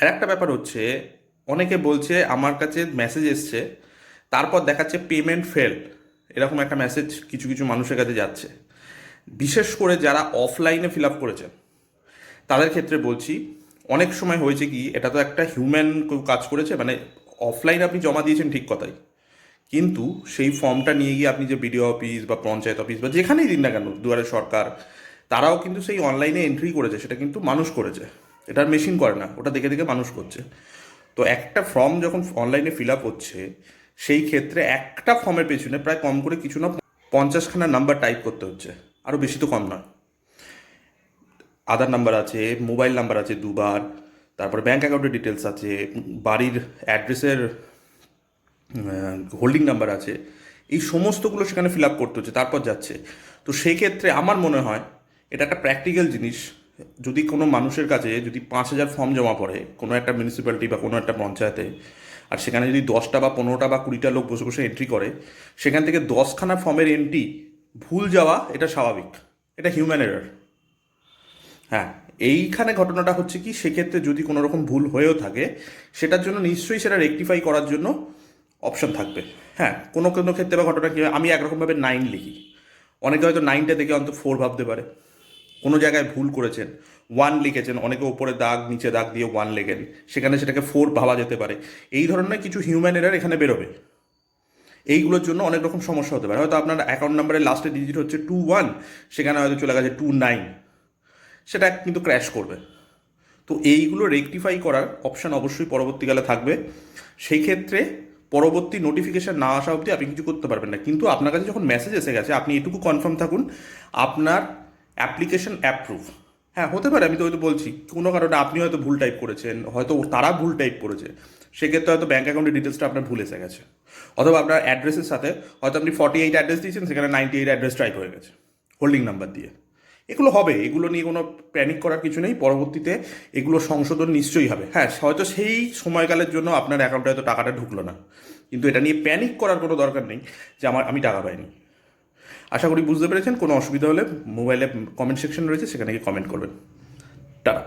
আর একটা ব্যাপার হচ্ছে, অনেকে বলছে আমার কাছে মেসেজ এসছে, তারপর দেখাচ্ছে পেমেন্ট ফেল, এরকম একটা মেসেজ কিছু কিছু মানুষের কাছে যাচ্ছে। বিশেষ করে যারা অফলাইনে ফিল আপ করেছেন তাদের ক্ষেত্রে বলছি, অনেক সময় হয়েছে কি, এটা তো একটা হিউম্যান কাজ করেছে, মানে অফলাইনে আপনি জমা দিয়েছেন ঠিক কথাই, কিন্তু সেই ফর্মটা নিয়ে গিয়ে আপনি যে বিডিও অফিস বা পঞ্চায়েত অফিস বা যেখানেই দিন না কেন, দুয়ারে সরকার, তারাও কিন্তু সেই অনলাইনে এন্ট্রি করেছে, সেটা কিন্তু মানুষ করেছে, এটা মেশিন করে না, ওটা দেখে দেখে মানুষ করছে। তো একটা ফর্ম যখন অনলাইনে ফিল আপ হচ্ছে, সেই ক্ষেত্রে একটা ফর্মের পেছনে প্রায় কম করে কিছু না 50খানা নাম্বার টাইপ করতে হচ্ছে, আরও বেশি তো কম নয়। আধার নাম্বার আছে, মোবাইল নাম্বার আছে দুবার, তারপরে ব্যাঙ্ক অ্যাকাউন্টের ডিটেলস আছে, বাড়ির অ্যাড্রেসের হোল্ডিং নাম্বার আছে, এই সমস্তগুলো সেখানে ফিল আপ করতে হচ্ছে, তারপর যাচ্ছে। তো সেই ক্ষেত্রে আমার মনে হয় এটা একটা প্র্যাকটিক্যাল জিনিস। যদি কোনো মানুষের কাছে যদি 5,000 ফর্ম জমা পড়ে কোনো একটা মিউনিসিপ্যালিটি বা কোনো একটা পঞ্চায়েতে, আর সেখানে যদি 10টা বা 15টা বা 20টা লোক বসে বসে এন্ট্রি করে, সেখান থেকে 10খানা ফর্মের এন্ট্রি ভুল যাওয়া এটা স্বাভাবিক, এটা হিউম্যান এরর। হ্যাঁ, এইখানে ঘটনাটা হচ্ছে কি, সেক্ষেত্রে যদি কোনো রকম ভুল হয়েও থাকে, সেটার জন্য নিশ্চয়ই সেটা রেকটিফাই করার জন্য অপশন থাকবে। হ্যাঁ, কোনো কোনো ক্ষেত্রে বা ঘটনা কী হয়, আমি একরকমভাবে 9 লিখি, অনেকে হয়তো 9টা দেখে অন্তত 4 ভাবতে পারে। কোনো জায়গায় ভুল করেছেন, 1 লিখেছেন, অনেকে ওপরে দাগ নিচে দাগ দিয়ে 1 লেখেন, সেখানে সেটাকে 4 ভাবা যেতে পারে। এই ধরনের কিছু হিউম্যান এরার এখানে বেরোবে। এইগুলোর জন্য অনেক রকম সমস্যা হতে পারে, হয়তো আপনার অ্যাকাউন্ট নাম্বারের লাস্টের ডিজিট হচ্ছে 21, সেখানে হয়তো চলে গেছে 29, সেটা কিন্তু ক্র্যাশ করবে। তো এইগুলো রেকটিফাই করার অপশান অবশ্যই পরবর্তীকালে থাকবে। সেই ক্ষেত্রে পরবর্তী নোটিফিকেশান না আসা অবধি আপনি কিছু করতে পারবেন না, কিন্তু আপনার কাছে যখন মেসেজ এসে গেছে আপনি এটুকু কনফার্ম থাকুন আপনার অ্যাপ্লিকেশন অ্যাপ্রুভ। হ্যাঁ, হতে পারে, আমি তো হয়তো বলছি কোনো কারণে আপনি হয়তো ভুল টাইপ করেছেন, হয়তো তারা ভুল টাইপ করেছে, সেক্ষেত্রে হয়তো ব্যাঙ্ক অ্যাকাউন্টের ডিটেলসটা আপনার ভুল এসে গেছে, অথবা আপনার অ্যাড্রেসের সাথে হয়তো আপনি 48 অ্যাড্রেস দিয়েছেন, সেখানে 98 অ্যাড্রেস টাইপ হয়ে গেছে হোল্ডিং নাম্বার দিয়ে। এগুলো হবে, এগুলো নিয়ে কোনো প্যানিক করার কিছু নেই, পরবর্তীতে এগুলো সংশোধন নিশ্চয়ই হবে। হ্যাঁ, হয়তো সেই সময়কালের জন্য আপনার অ্যাকাউন্টে হয়তো টাকাটা ঢুকলো না, কিন্তু এটা নিয়ে প্যানিক করার কোনো দরকার নেই যে আমি টাকা পাইনি। আশা করি বুঝতে পেরেছেন। কোনো অসুবিধা হলে মোবাইলে কমেন্ট সেকশন রয়েছে, সেখানে গিয়ে কমেন্ট করবেন। টাটা।